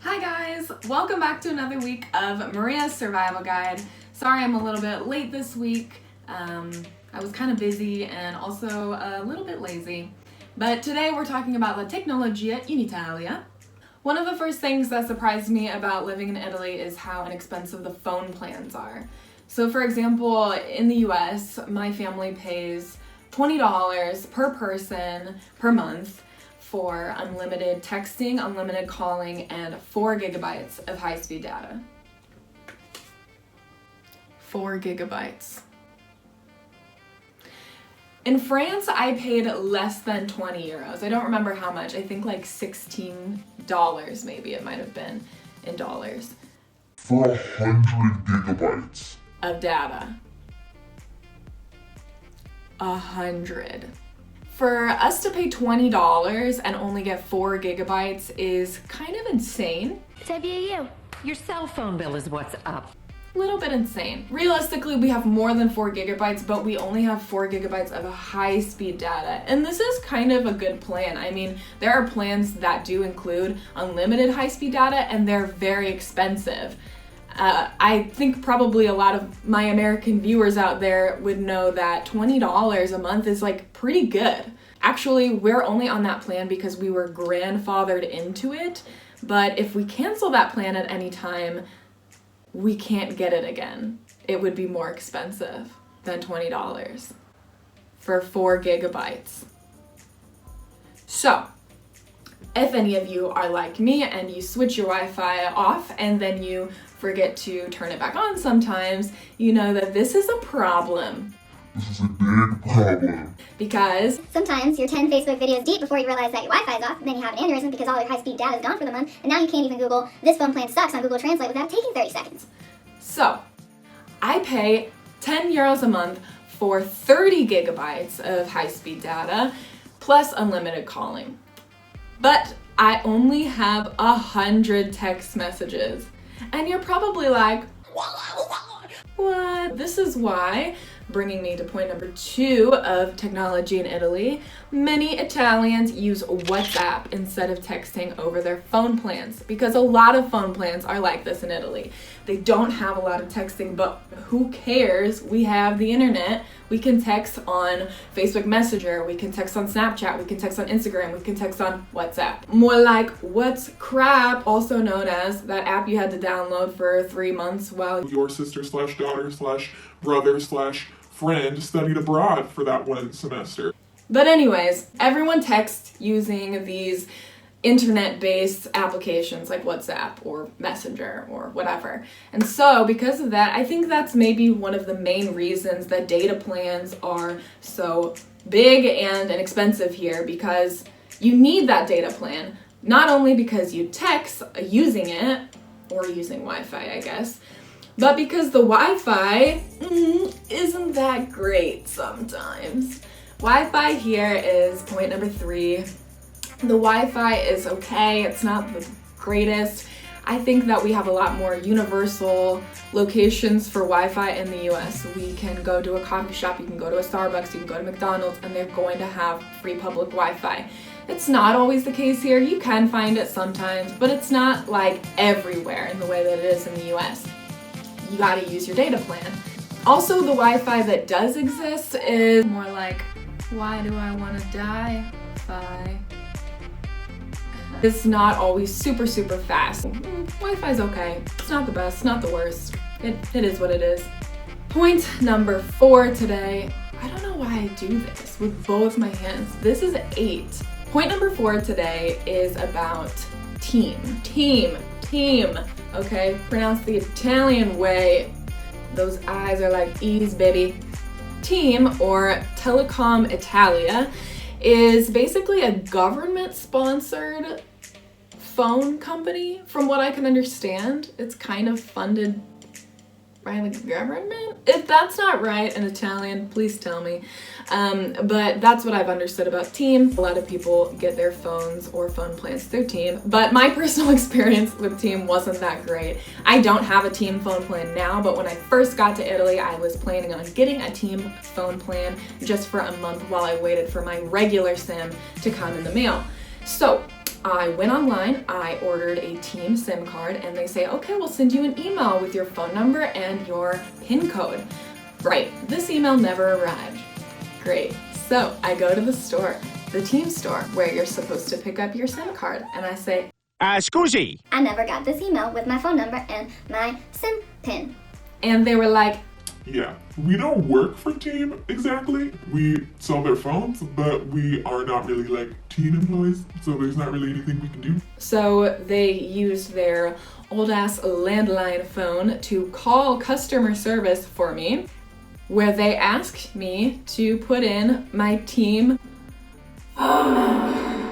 Hi guys! Welcome back to another week of Maria's Survival Guide. Sorry I'm a little bit late this week. I was kind of busy and also a little bit lazy. But today we're talking about la tecnologia in Italia. One of the first things that surprised me about living in Italy is how inexpensive the phone plans are. So for example, in the US, my family pays $20 per person per month for unlimited texting, unlimited calling, and 4 gigabytes of high-speed data. 4 gigabytes. In France, I paid less than 20 euros. I don't remember how much. I think like $16 maybe it might have been in dollars. For 100 gigabytes. Of data. 100. For us to pay $20 and only get 4 gigabytes is kind of insane. Your cell phone bill is what's up. A little bit insane. Realistically, we have more than 4 gigabytes, but we only have 4 gigabytes of high-speed data. And this is kind of a good plan. I mean, there are plans that do include unlimited high-speed data, and they're very expensive. I think probably a lot of my American viewers out there would know that $20 a month is like pretty good. Actually, we're only on that plan because we were grandfathered into it, but if we cancel that plan at any time, we can't get it again. It would be more expensive than $20 for 4 gigabytes. So, if any of you are like me and you switch your Wi-Fi off and then you forget to turn it back on sometimes, you know that this is a problem. This is a big problem. Because sometimes you're 10 Facebook videos deep before you realize that your Wi-Fi is off, and then you have an aneurysm because all your high-speed data is gone for the month, and now you can't even Google "this phone plan sucks" on Google Translate without taking 30 seconds. So, I pay 10 euros a month for 30 gigabytes of high-speed data plus unlimited calling. But I only have 100 text messages. And you're probably like, what? This is why, bringing me to point number 2 of technology in Italy, many Italians use WhatsApp instead of texting over their phone plans, because a lot of phone plans are like this in Italy. They don't have a lot of texting, but who cares? We have the internet. We can text on Facebook Messenger, we can text on Snapchat, we can text on Instagram, we can text on WhatsApp. More like WhatsCrap, also known as that app you had to download for 3 months while Your sister/daughter/brother/friend studied abroad for that one semester. But anyways, everyone texts using these internet-based applications like WhatsApp or Messenger or whatever. And so because of that, I think that's maybe one of the main reasons that data plans are so big and inexpensive here, because you need that data plan, not only because you text using it, or using Wi-Fi, I guess, but because the Wi-Fi isn't that great sometimes. Wi-Fi here is point number 3. The Wi-Fi is okay, it's not the greatest. I think that we have a lot more universal locations for Wi-Fi in the US. We can go to a coffee shop, you can go to a Starbucks, you can go to McDonald's, and they're going to have free public Wi-Fi. It's not always the case here. You can find it sometimes, but it's not like everywhere in the way that it is in the US. You gotta use your data plan. Also, the Wi-Fi that does exist is more like, why do I wanna die? Fi. It's not always super fast. Wi-Fi's okay. It's not the best, not the worst. It is what it is. Point number 4 today. I don't know why I do this with both my hands. This is 8. Point number 4 today is about team. Team. Okay, pronounced the Italian way. Those eyes are like E's, baby. Team, or Telecom Italia, is basically a government-sponsored phone company, from what I can understand. It's kind of funded by the government? If that's not right in Italian, please tell me. But that's what I've understood about Team. A lot of people get their phones or phone plans through Team, but my personal experience with Team wasn't that great. I don't have a Team phone plan now, but when I first got to Italy, I was planning on getting a Team phone plan just for a month while I waited for my regular SIM to come in the mail. So I went online, I ordered a team SIM card, and they say, okay, we'll send you an email with your phone number and your PIN code. Right, this email never arrived. Great. So I go to the store, the team store, where you're supposed to pick up your SIM card, and I say, Scusi. I never got this email with my phone number and my SIM pin. and they were like, Yeah, we don't work for Team exactly. We sell their phones, but we are not really like Team employees, so there's not really anything we can do. so they used their old ass landline phone to call customer service for me, where they asked me to put in my team phone number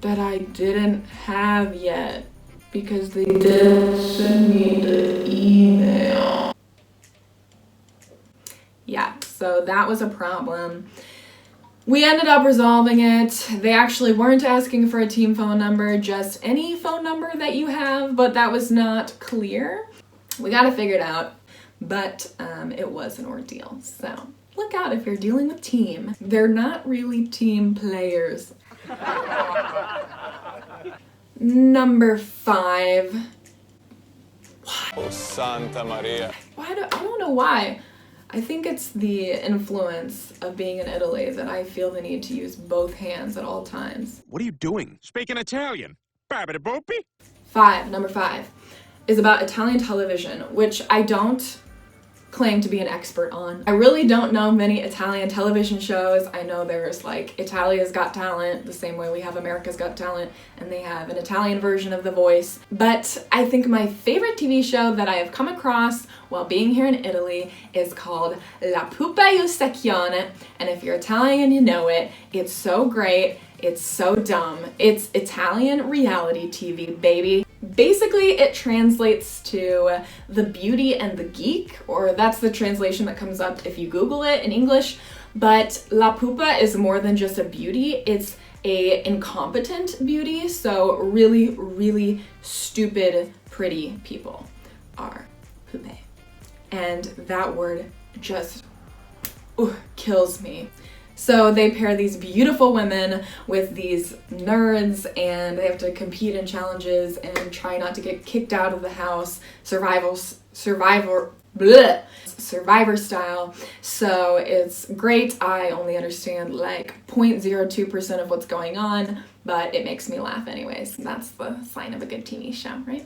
that I didn't have yet because they didn't send me the email. Yeah, so that was a problem. We ended up resolving it. They actually weren't asking for a team phone number, just any phone number that you have, but that was not clear. We got it figured out, but it was an ordeal. So look out if you're dealing with team. They're not really team players. Number 5. Oh, Santa Maria. I don't know why. I think it's the influence of being in Italy that I feel the need to use both hands at all times. What are you doing? Speaking Italian. Babidi-boopy? 5, number 5, is about Italian television, which I don't claim to be an expert on. I really don't know many Italian television shows. I know there's like Italia's Got Talent, the same way we have America's Got Talent, and they have an Italian version of The Voice. But I think my favorite TV show that I have come across while being here in Italy is called La Pupa e il Secchione, and if you're Italian, you know it. It's so great. It's so dumb. It's Italian reality TV, baby. Basically, it translates to The Beauty and the Geek, or that's the translation that comes up if you Google it in English. But La Pupa is more than just a beauty. It's a incompetent beauty, so really, really stupid, pretty people are pupae. And that word just kills me. So they pair these beautiful women with these nerds, and they have to compete in challenges and try not to get kicked out of the house, survivor style. So it's great. I only understand like 0.02% of what's going on, but it makes me laugh anyways. That's the sign of a good TV show, right?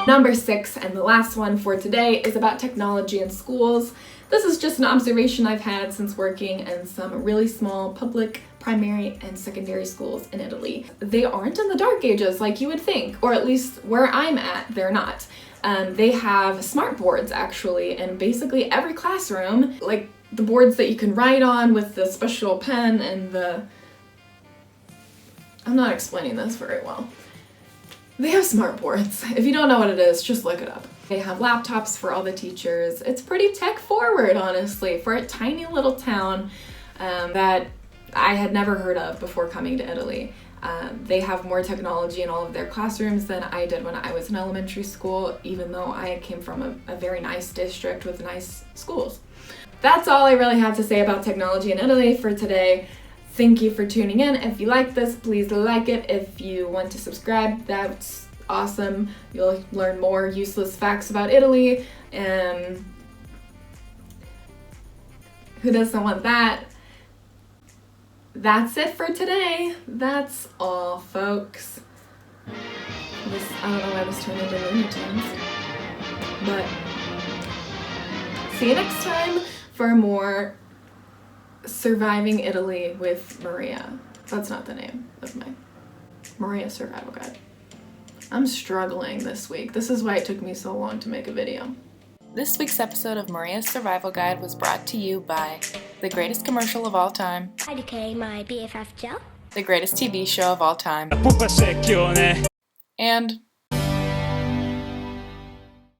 Number 6, and the last one for today, is about technology in schools. This is just an observation I've had since working in some really small public primary and secondary schools in Italy. They aren't in the dark ages like you would think, or at least where I'm at, they're not. They have smart boards actually in basically every classroom, like the boards that you can write on with the special pen and the... I'm not explaining this very well. They have smart boards. If you don't know what it is, just look it up. They have laptops for all the teachers. It's pretty tech forward, honestly, for a tiny little town that I had never heard of before coming to Italy. They have more technology in all of their classrooms than I did when I was in elementary school, even though I came from a very nice district with nice schools. That's all I really have to say about technology in Italy for today. Thank you for tuning in. If you like this, please like it. If you want to subscribe, that's awesome. You'll learn more useless facts about Italy. Who doesn't want that? That's it for today. That's all, folks. I don't know why this turned into Looney Tunes. But see you next time for more Surviving Italy with Maria. That's not the name of my Maria Survival Guide. I'm struggling this week. This is why it took me so long to make a video. This week's episode of Maria's Survival Guide was brought to you by the greatest commercial of all time, IDK, my BFF gel. the greatest TV show of all time, Pupa secchione. and